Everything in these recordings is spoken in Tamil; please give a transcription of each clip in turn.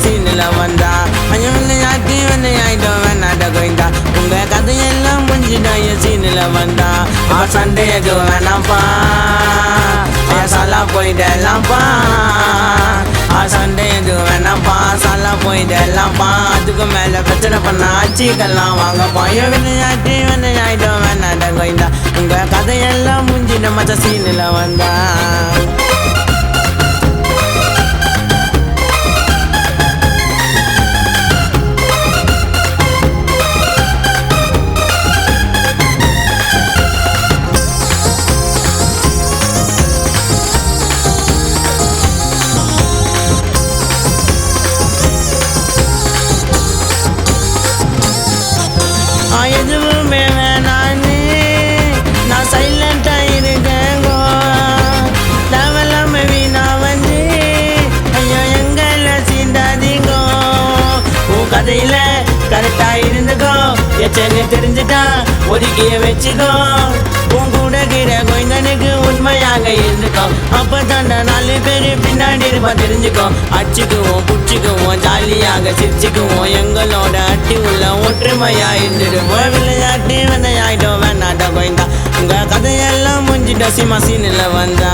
சீனில் வந்தா விளையாட்டி விளையாயிட்டோம் வேணாட கோயிந்தா உங்க கதையெல்லாம் முடிஞ்சிடும் சீனில் வந்தா சண்டையது வேணாம்ப்பா சாலா போயிடலாம்ப்பா சண்டையது வேணாம்ப்பா சாலா போயிடலாம்ப்பா அதுக்கு மேல பிரச்சனை பண்ண ஆட்சிக்கெல்லாம் வாங்கப்பா விளையாட்டி விளையாயிட்டோம் வேணாட கோயிந்தா உங்க கதையெல்லாம் முடிஞ்சிடும் மச்ச சீனில் வந்தா எதுவுமே வேணான்னு நான் சைலண்டா இருக்கேங்கோ தேவலாம வீணா வந்து ஐயோ எங்களை சீண்டாதீங்கோ உன் கதையில கரெக்டா இருந்துக்கோ எச்சனை தெரிஞ்சுட்டா ஒதுக்கிய வச்சுக்கோ உன் கூட கிற கோய்ந்தனுக்கு உண்மையாக இருந்துக்கோ அப்பதாண்டா 4 பேரு பின்னாடி இருப்பா தெரிஞ்சுக்கோ அடிச்சுக்குவோம் புடிச்சுக்குவோம் ஜாலியாக சிரிச்சுக்குவோம் எங்களோட அட்டி உள்ள ஒற்றுமையா இருந்துடுவோம் விளையாட்டி விளையாயிட்டோம் வேணாட்டா கோய்ந்தா உங்க கதையெல்லாம் முடிஞ்சிட்டோம் சிமா சீனில் வந்தா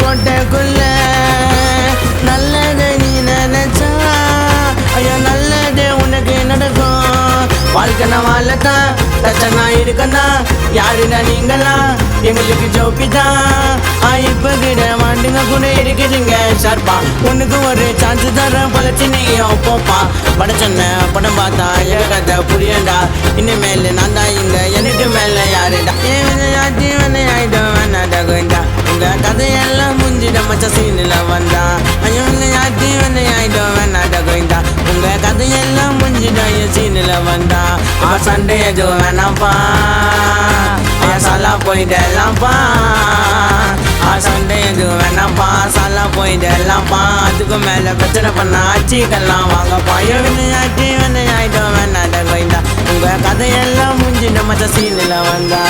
போட்டக்குள்ள நல்லது நீ நினைச்சா ஐயோ நல்லது உனக்கு நடக்கும் வாழ்க்கை நான் வாழத்தான் பிரச்சனை இருக்கதான் யாருன்னா நீங்களா எங்களுக்கு ஜோப்பிதான் இப்ப கிட்ட மாட்டுங்க கூட இருக்குதுங்க ஷார்ப்பா உனக்கு ஒரு சான்ஸ் தரேன் பழச்சி நீயும் போப்பா படச்சொன்ன படம் பார்த்தா கதை புரியண்டா இனிமேல் நான் தான் இங்க எனக்கு மேல யாருடா விளையாட்டி விளையாயிடும் வேணாடா கோயிண்டா உங்க கதையெல்லாம் முடிஞ்சிட மச்ச சீனில் வந்தா விளையாட்டி விளையாயிடும் வேணாடா கோயிண்டா உங்க கதையெல்லாம் முடிஞ்சிடும் சீனில் வந்தா சண்டை எதுவும் வேணாம்ப்பா சாலா போயிடலாம்ப்பா சண்டை எதுவும் வேணாம்ப்பா சாலா போயிடலாம்ப்பா அதுக்கு மேல பிரச்சனை பண்ண ஆட்சிக்கெல்லாம் வாங்கப்பா விளையாட்டி விளையாயிடும் வேணாடா கோயிண்டா உங்க கதையெல்லாம் முடிஞ்சிடும் மச்ச சீனில் வந்தா